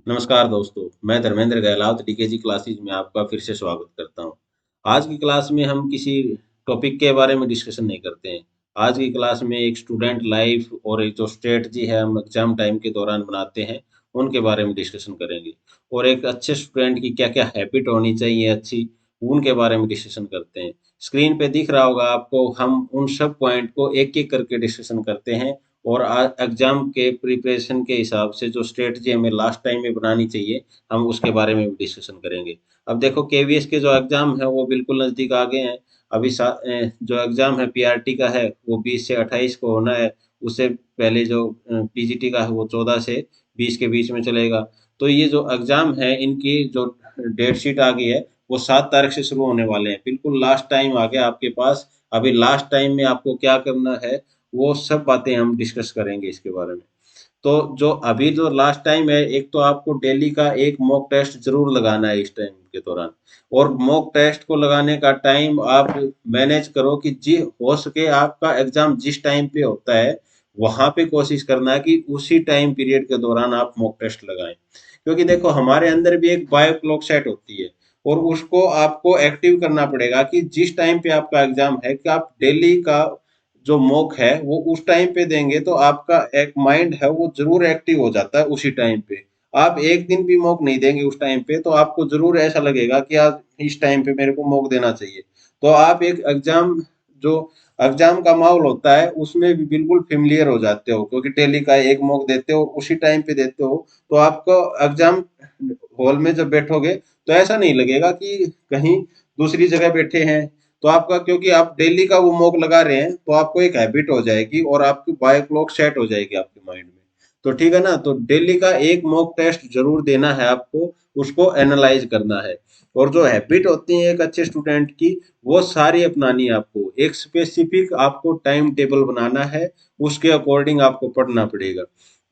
नमस्कार दोस्तों, मैं धर्मेंद्र गहलावत डीकेजी क्लासेज में आपका फिर से स्वागत करता हूं। आज की क्लास में हम किसी टॉपिक के बारे में डिस्कशन नहीं करते हैं। आज की क्लास में एक स्टूडेंट लाइफ और एक जो स्ट्रेटजी है हम एग्जाम टाइम के दौरान बनाते हैं, उनके बारे में डिस्कशन करेंगे। और एक अच्छे स्टूडेंट की क्या-क्या हैबिट होनी चाहिए अच्छी, उनके बारे में डिस्कशन करते हैं। स्क्रीन पे दिख रहा होगा आपको, हम उन सब पॉइंट को एक-एक करके डिस्कशन करते हैं और एग्जाम के प्रिपरेशन के हिसाब से जो स्ट्रेटजी हमें लास्ट टाइम में बनानी चाहिए, हम उसके बारे में भी डिस्कशन करेंगे। अब देखो केवीएस के जो एग्जाम है वो बिल्कुल नज़दीक आ गए हैं। अभी जो एग्जाम है पीआरटी का है वो 20 से 28 को होना है। उससे पहले जो पीजीटी का है वो 14 से 20 के बीच में चलेगा। तो ये जो एग्जाम है इनकी जो डेट शीट आ गई है वो 7 तारीख से शुरू होने वाले हैं। बिल्कुल लास्ट टाइम आ गया आपके पास। अभी लास्ट टाइम में आपको क्या करना है, वो सब बातें हम डिस्कस करेंगे इसके बारे में। तो जो अभी जो लास्ट टाइम है, एक तो आपको डेली का एक मॉक टेस्ट जरूर लगाना है इस टाइम के दौरान। और मॉक टेस्ट को लगाने का टाइम आप मैनेज करो कि जी हो सके आपका एग्जाम जिस टाइम पे होता है वहां पे कोशिश करना है कि उसी टाइम पीरियड के दौरान आप मॉक टेस्ट लगाएं। क्योंकि देखो हमारे अंदर भी एक बायो क्लॉक सेट होती है और उसको आपको एक्टिव करना पड़ेगा कि जिस टाइम पे आपका एग्जाम है कि आप डेली का जो मॉक है वो उस टाइम पे देंगे तो आपका एक माइंड है वो जरूर एक्टिव हो जाता है उसी टाइम पे। आप एक दिन भी मॉक नहीं देंगे उस टाइम पे तो आपको जरूर ऐसा लगेगा कि आज इस टाइम पे मेरे को मॉक देना चाहिए। तो आप एक एग्जाम जो एग्जाम का माहौल होता है उसमें भी बिल्कुल फेमिलियर हो जाते हो, क्योंकि डेली का एक मॉक देते हो उसी टाइम पे देते हो तो आपको एग्जाम हॉल में जब बैठोगे तो ऐसा नहीं लगेगा कि कहीं दूसरी जगह बैठे हैं। तो आपका क्योंकि आप डेली का वो मॉक लगा रहे हैं तो आपको एक हैबिट हो जाएगी और आपकी बायो क्लॉक सेट हो जाएगी आपके माइंड में। तो ठीक है ना, तो डेली का एक मॉक टेस्ट जरूर देना है आपको, उसको एनालाइज करना है। और जो हैबिट होती है एक अच्छे स्टूडेंट की, वो सारी अपनानी है आपको। एक स्पेसिफिक आपको टाइम टेबल बनाना है, उसके अकॉर्डिंग आपको पढ़ना पड़ेगा।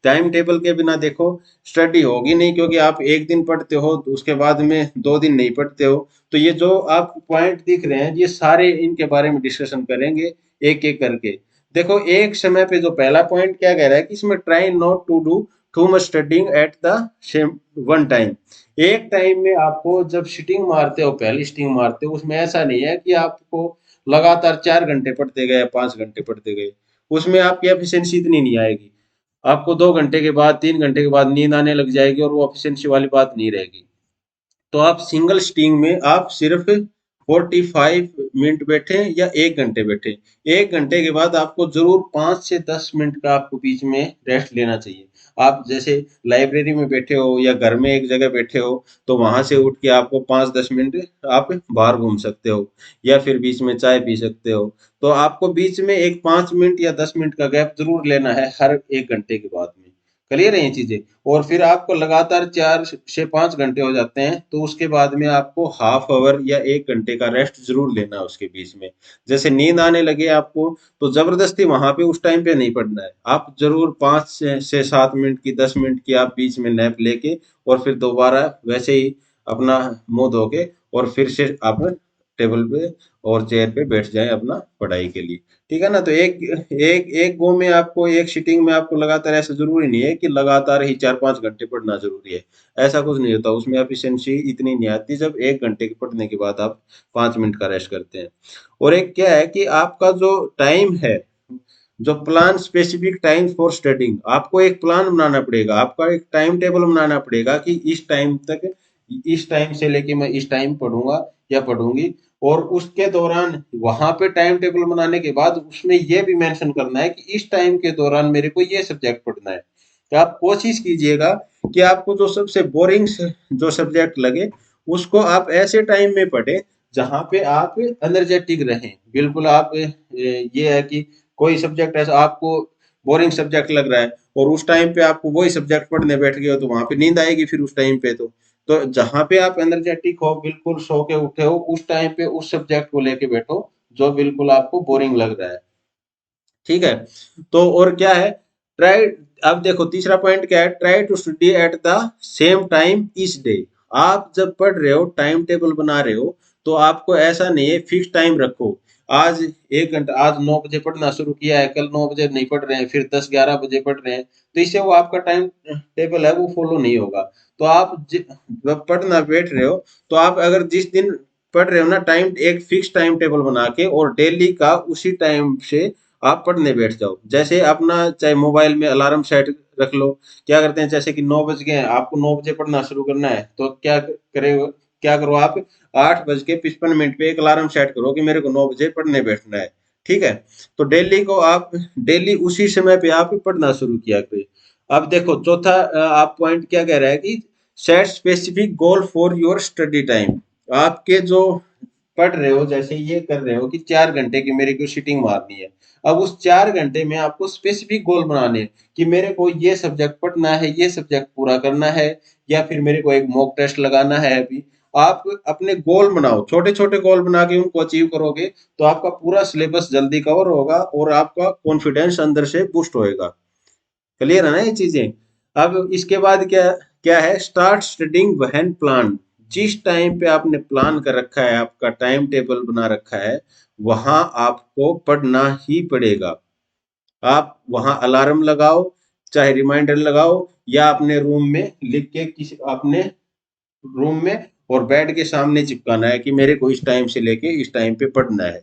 टाइम टेबल के बिना देखो स्टडी होगी नहीं, क्योंकि आप एक दिन पढ़ते हो तो उसके बाद में 2 दिन नहीं पढ़ते हो। तो ये जो आप पॉइंट दिख रहे हैं ये सारे इनके बारे में डिस्कशन करेंगे एक एक करके। देखो एक समय पे जो पहला पॉइंट क्या कह रहा है कि इसमें try not to do too much studying at the same one time. एक टाइम में आपको जब सिटिंग मारते हो, पहली सिटिंग मारते हो, उसमें ऐसा नहीं है कि आपको लगातार 4 घंटे पढ़ते गए 5 घंटे पढ़ते गए। उसमें आपकी एफिशिएंसी इतनी नहीं आएगी। आपको 2 घंटे के बाद 3 घंटे के बाद नींद आने लग जाएगी और वो एफिशिएंसी वाली बात नहीं रहेगी। तो आप सिंगल स्टिंग में आप सिर्फ 45 मिनट बैठे या 1 घंटे बैठे। 1 घंटे के बाद आपको जरूर 5 से 10 मिनट का आपको बीच में रेस्ट लेना चाहिए। आप जैसे लाइब्रेरी में बैठे हो या घर में एक जगह बैठे हो तो वहां से उठ के आपको 5-10 मिनट आप बाहर घूम सकते हो या फिर बीच में चाय पी सकते हो। तो आपको बीच में एक 5 मिनट या 10 मिनट का गैप जरूर लेना है हर 1 घंटे के बाद में। क्लियर है ये चीजें। और फिर आपको लगातार 4 से 5 घंटे हो जाते हैं तो उसके बाद में आपको हाफ आवर या 1 घंटे का रेस्ट जरूर लेना है उसके बीच में। जैसे नींद आने लगे आपको तो जबरदस्ती वहां पे उस टाइम पे नहीं पढ़ना है। आप जरूर 5 से 7 मिनट की 10 मिनट की आप बीच में नैप लेके और फिर दोबारा वैसे ही अपना मुंह धो के और फिर से आप टेबल पे और चेयर पे बैठ जाएं अपना पढ़ाई के लिए। ठीक है ना, तो एक एक एक गो में आपको एक सीटिंग में आपको लगातार ऐसा जरूरी नहीं है कि लगातार ही 4-5 घंटे पढ़ना जरूरी है। ऐसा कुछ नहीं होता, उसमें एफिशिएंसी इतनी नहीं आती जब 1 घंटे के पढ़ने के बाद आप 5 मिनट का रेस्ट करते हैं। और एक क्या है कि आपका जो टाइम है, जो plan specific time for studying, आपको एक प्लान बनाना पड़ेगा, आपका एक टाइम टेबल बनाना पड़ेगा कि इस टाइम तक, इस टाइम से लेके मैं इस टाइम पढ़ूंगा या पढ़ूंगी। और उसके दौरान वहां पे टाइम टेबल बनाने के बाद उसमें यह भी मेंशन करना है कि इस टाइम के दौरान मेरे को ये सब्जेक्ट पढ़ना है। तो आप कोशिश कीजिएगा कि आपको जो सबसे बोरिंग जो सब्जेक्ट लगे उसको आप ऐसे टाइम में पढ़ें जहां पे आप एनर्जेटिक रहें। बिल्कुल आप ये है कि कोई सब्जेक्ट ऐसा आपको बोरिंग सब्जेक्ट लग रहा है और उस टाइम पे आपको वही सब्जेक्ट पढ़ने बैठ गए हो तो वहां पे नींद आएगी फिर उस टाइम पे। तो जहां पे आप एनर्जेटिक हो, बिल्कुल सो के उठे हो, उस टाइम पे उस सब्जेक्ट को लेके बैठो जो बिल्कुल आपको बोरिंग लग रहा है। ठीक है। तो और क्या है, ट्राई, अब देखो तीसरा पॉइंट क्या है, try to study at the same time each day. आप जब पढ़ रहे हो टाइम टेबल बना रहे हो तो आपको ऐसा नहीं है फिक्स टाइम रखो। आज 1 घंटा, आज 9 बजे पढ़ना शुरू किया है, कल 9 बजे नहीं पढ़ रहे हैं, फिर 10-11 बजे पढ़ रहे हैं, तो इससे वो आपका टाइम टेबल है वो फॉलो नहीं होगा। तो आप जब पढ़ना बैठ रहे हो, तो आप अगर जिस दिन पढ़ रहे हो ना, टाइम एक फिक्स टाइम टेबल बना के और डेली का उसी टाइम से आप पढ़ने बैठ जाओ। जैसे अपना चाहे मोबाइल में अलार्म सेट रख लो। क्या करते हैं, जैसे कि 9 बज गए हैं, आपको 9 बजे पढ़ना शुरू करना है, तो क्या करो आप, 8:55 पे एक अलार्म सेट करो कि मेरे को 9 बजे पढ़ने बैठना है। ठीक है, तो डेली उसी समय पे आप पढ़ना शुरू किया करिए। अब देखो चौथा आप पॉइंट क्या कह रहा है कि set specific goal for your study time. आपके जो पढ़ रहे हो, जैसे ये कर रहे हो कि 4 घंटे की मेरे को सीटिंग मारनी है, अब उस 4 घंटे में आपको स्पेसिफिक गोल बनाने हैं कि मेरे को ये सब्जेक्ट पढ़ना है, ये सब्जेक्ट पूरा करना है, या फिर मेरे को एक मॉक टेस्ट लगाना है। अभी आप अपने गोल बनाओ, छोटे छोटे गोल बना के उनको अचीव करोगे, तो आपका पूरा सिलेबस जल्दी कवर होगा और आपका कॉन्फिडेंस अंदर से बूस्ट होएगा। क्लियर है ना ये चीजें। अब इसके बाद क्या क्या है, स्टार्ट स्टडिंग व्हेन प्लान। जिस टाइम पे आपने प्लान कर रखा है, आपका टाइम टेबल बना रखा है, वहां आपको पढ़ना ही पड़ेगा। आप वहां अलार्म लगाओ, चाहे रिमाइंडर लगाओ, या अपने रूम में लिख के किसी अपने रूम में और बेड के सामने चिपकाना है कि मेरे को इस टाइम से लेके इस टाइम पे पढ़ना है।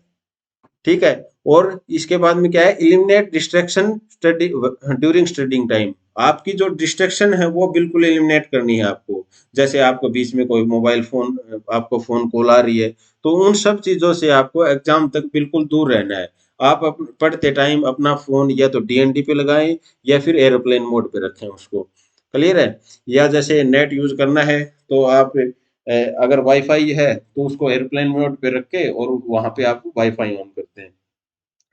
ठीक है, और इसके बाद में क्या है, eliminate distraction study during studying time. आपकी जो डिस्ट्रैक्शन है वो बिल्कुल एलिमिनेट करनी है आपको। जैसे आपको बीच में कोई मोबाइल फोन, आपको फोन कॉल आ रही है, तो उन सब चीजों से आपको एग्जाम तक बिल्कुल दूर रहना है। आप पढ़ते टाइम अपना फोन या तो डीएनडी पे लगाएं, या फिर एरोप्लेन मोड पे रखें उसको। क्लियर है। या जैसे नेट यूज करना है, तो आप अगर वाईफाई है तो उसको एयरप्लेन मोड पे रख के और वहां पे आप वाईफाई ऑन करते हैं,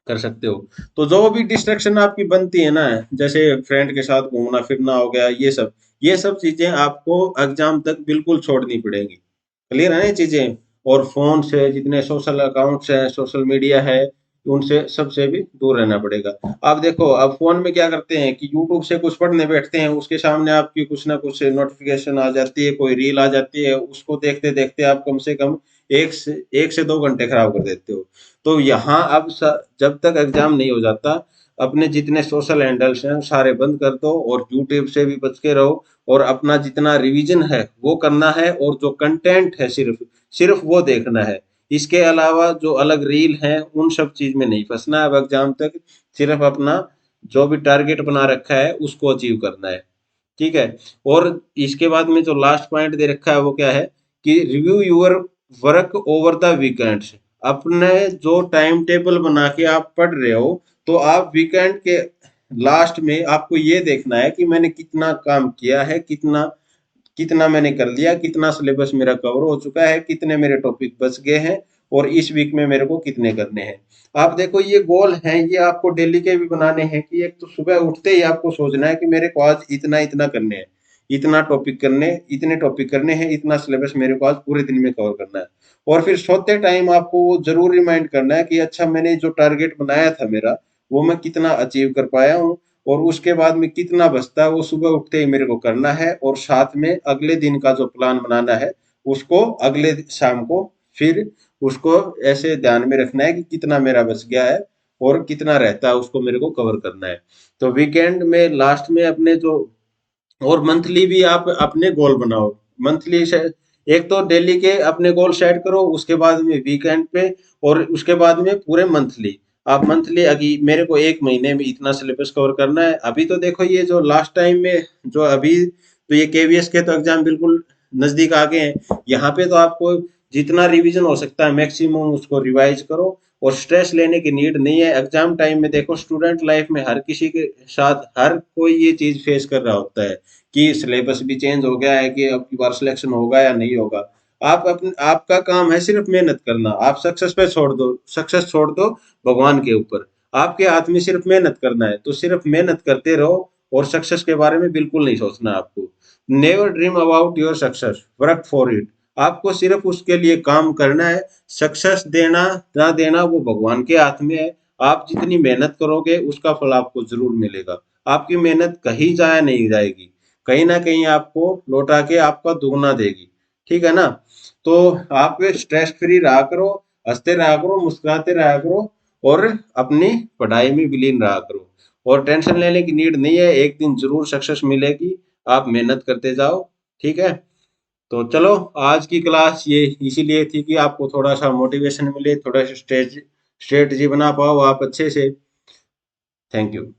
कर सकते हो। तो जो भी डिस्ट्रैक्शन आपकी बनती है ना, जैसे फ्रेंड के साथ घूमना फिरना हो गया, ये सब चीजें आपको एग्जाम तक बिल्कुल छोड़नी पड़ेंगी। क्लियर है ना ये चीजें। और फोन से जितने सोशल अकाउंट्स हैं, सोशल मीडिया है, उनसे सबसे भी दूर रहना पड़ेगा। आप देखो, अब फोन में क्या करते हैं कि यूट्यूब से कुछ पढ़ने बैठते हैं, उसके सामने आपकी कुछ ना कुछ नोटिफिकेशन आ जाती है, कोई रील आ जाती है, उसको देखते देखते आप कम से कम 1 से 2 घंटे खराब कर देते हो। तो यहाँ अब जब तक एग्जाम नहीं हो जाता, अपने जितने सोशल हैंडल्स हैं सारे बंद कर दो, और यूट्यूब से भी बच के रहो, और अपना जितना रिवीजन है वो करना है, और जो कंटेंट है सिर्फ सिर्फ वो देखना है। इसके अलावा जो अलग रील हैं उन सब चीज में नहीं फंसना है अब एग्जाम तक। सिर्फ अपना जो भी टारगेट बना रखा है उसको अचीव करना है। ठीक है। और इसके बाद में जो लास्ट पॉइंट दे रखा है वो क्या है कि review your work over the weekends. अपने जो टाइम टेबल बना के आप पढ़ रहे हो, तो आप वीकेंड के लास्ट में आपको ये देखना है कि मैंने कितना काम किया है, कितना कितना मैंने कर लिया, कितना सिलेबस मेरा कवर हो चुका है, कितने मेरे टॉपिक बच गए हैं, और इस वीक में मेरे को कितने करने हैं। आप देखो ये गोल हैं, ये आपको डेली के भी बनाने हैं कि एक तो सुबह उठते ही आपको सोचना है कि मेरे को आज इतना इतना करने हैं, इतने टॉपिक करने हैं, इतना सिलेबस मेरे को आज पूरे दिन में कवर करना है। और फिर सोते टाइम आपको वो जरूर रिमाइंड करना है कि अच्छा, मैंने जो टारगेट बनाया था मेरा, वो मैं कितना अचीव कर पाया हूँ, और उसके बाद में कितना बचता है वो सुबह उठते ही मेरे को करना है, और साथ में अगले दिन का जो प्लान बनाना है उसको अगले शाम को फिर उसको ऐसे ध्यान में रखना है कि कितना मेरा बच गया है और कितना रहता है उसको मेरे को कवर करना है। तो वीकेंड में लास्ट में अपने जो, और मंथली भी आप अपने गोल बनाओ। मंथली से एक तो डेली के अपने गोल सेट करो, उसके बाद में वीकेंड पे, और उसके बाद में पूरे मंथली। आप मंथली अभी मेरे को 1 महीने में इतना सिलेबस कवर करना है। अभी तो देखो ये जो लास्ट टाइम में जो अभी, तो ये केवीएस के तो एग्जाम बिल्कुल नजदीक आ गए हैं। यहाँ पे तो आपको जितना रिवीजन हो सकता है मैक्सिमम उसको रिवाइज करो, और स्ट्रेस लेने की नीड नहीं है। एग्जाम टाइम में देखो, स्टूडेंट लाइफ में हर किसी के साथ हर कोई ये चीज फेस कर रहा होता है कि सिलेबस भी चेंज हो गया है, कि अब की बार सिलेक्शन होगा या नहीं होगा। आपका काम है सिर्फ मेहनत करना। आप सक्सेस छोड़ दो भगवान के ऊपर। आपके हाथ में सिर्फ मेहनत करना है, तो सिर्फ मेहनत करते रहो, और सक्सेस के बारे में बिल्कुल नहीं सोचना आपको। Never dream about your success, work for it. आपको सिर्फ उसके लिए काम करना है। सक्सेस देना ना देना वो भगवान के हाथ में है। आप जितनी मेहनत करोगे उसका फल आपको जरूर मिलेगा। आपकी मेहनत कहीं जाया नहीं जाएगी, कहीं ना कहीं आपको लौटा के आपका दुगना देगी। ठीक है ना। तो आप स्ट्रेस फ्री रहा करो, हंसते रहा करो, मुस्कुराते रहा करो और अपनी पढ़ाई में विलीन रहा करो। और टेंशन लेने की नीड नहीं है, एक दिन जरूर सक्सेस मिलेगी, आप मेहनत करते जाओ। ठीक है, तो चलो, आज की क्लास ये इसीलिए थी कि आपको थोड़ा सा मोटिवेशन मिले, थोड़ा सा स्ट्रेटजी बना पाओ आप अच्छे से। Thank you.